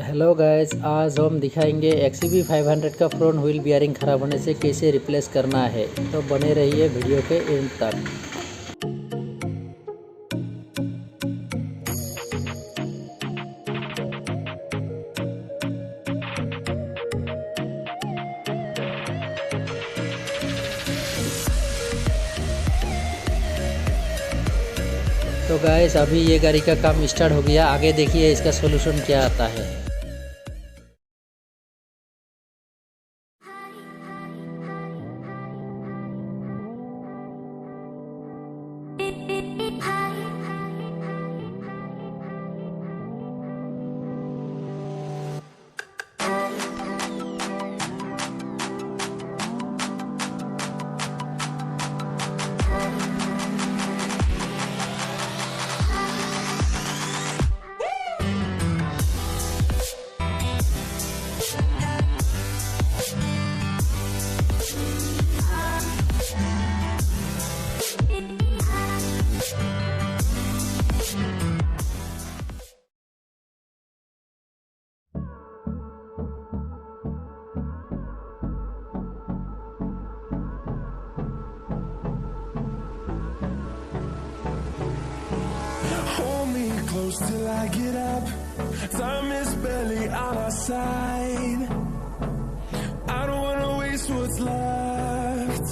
Hello guys, आज हम दिखाएंगे XUV 500 का फ्रंट व्हील बियरिंग ख़राब होने से कैसे रिप्लेस करना है। तो बने रहिए वीडियो के एंड तक। तो गाइस, अभी ये गाड़ी का काम स्टार्ट हो गया। आगे देखिए इसका सोल्यूशन क्या आता है। Close till I get up. Time is barely on our side. I don't wanna waste what's left.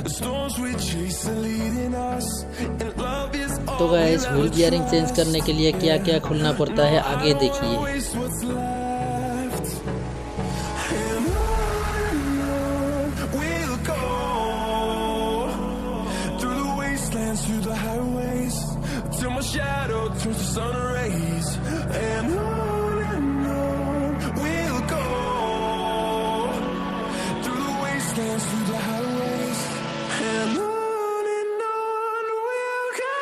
The storms we chase are leading us, and love is all. तो गाइस, व्हील बियरिंग चेंज करने के लिए क्या क्या खोलना पड़ता है आगे देखिए। Through the highways, till my shadow turns to sun rays, and on we'll go, through the wastelands, through the highways, and on we'll go.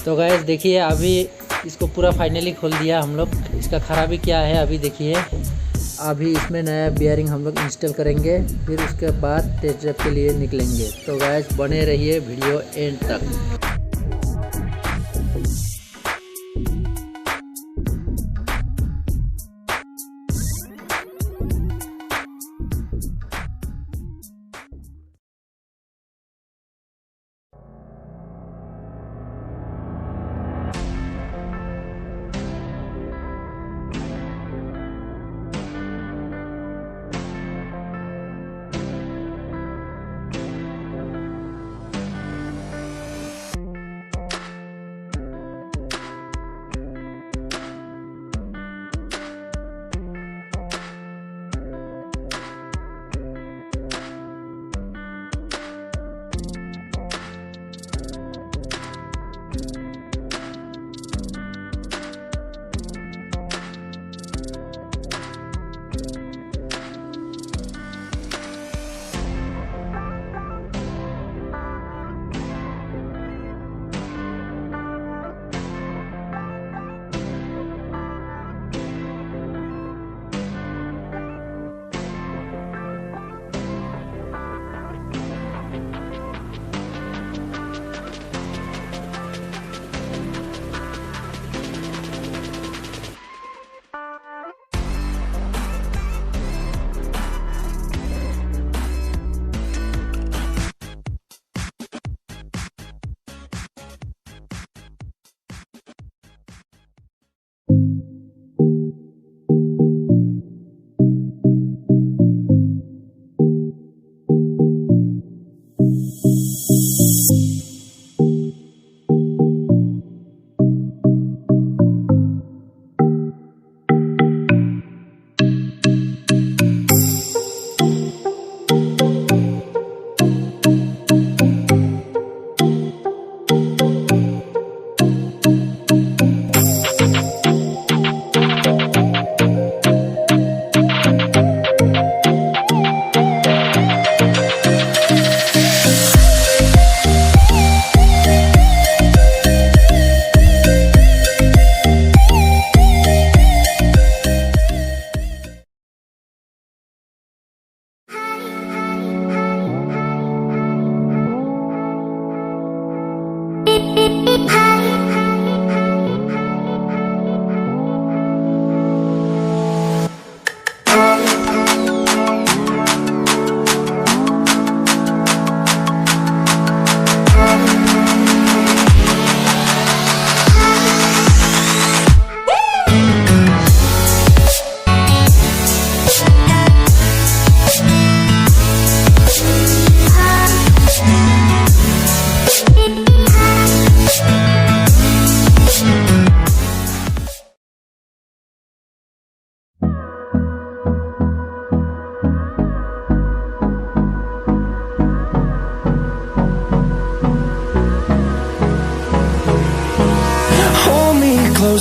तो गाइस देखिए, अभी इसको पूरा फाइनली खोल दिया हम लोग। इसका खराबी क्या है अभी देखिए। अभी इसमें नया बियरिंग हम लोग इंस्टॉल करेंगे, फिर उसके बाद टेस्ट ड्राइव के लिए निकलेंगे। तो गाइस बने रहिए वीडियो एंड तक।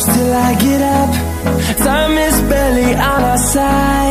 Till I get up, time is barely on our side.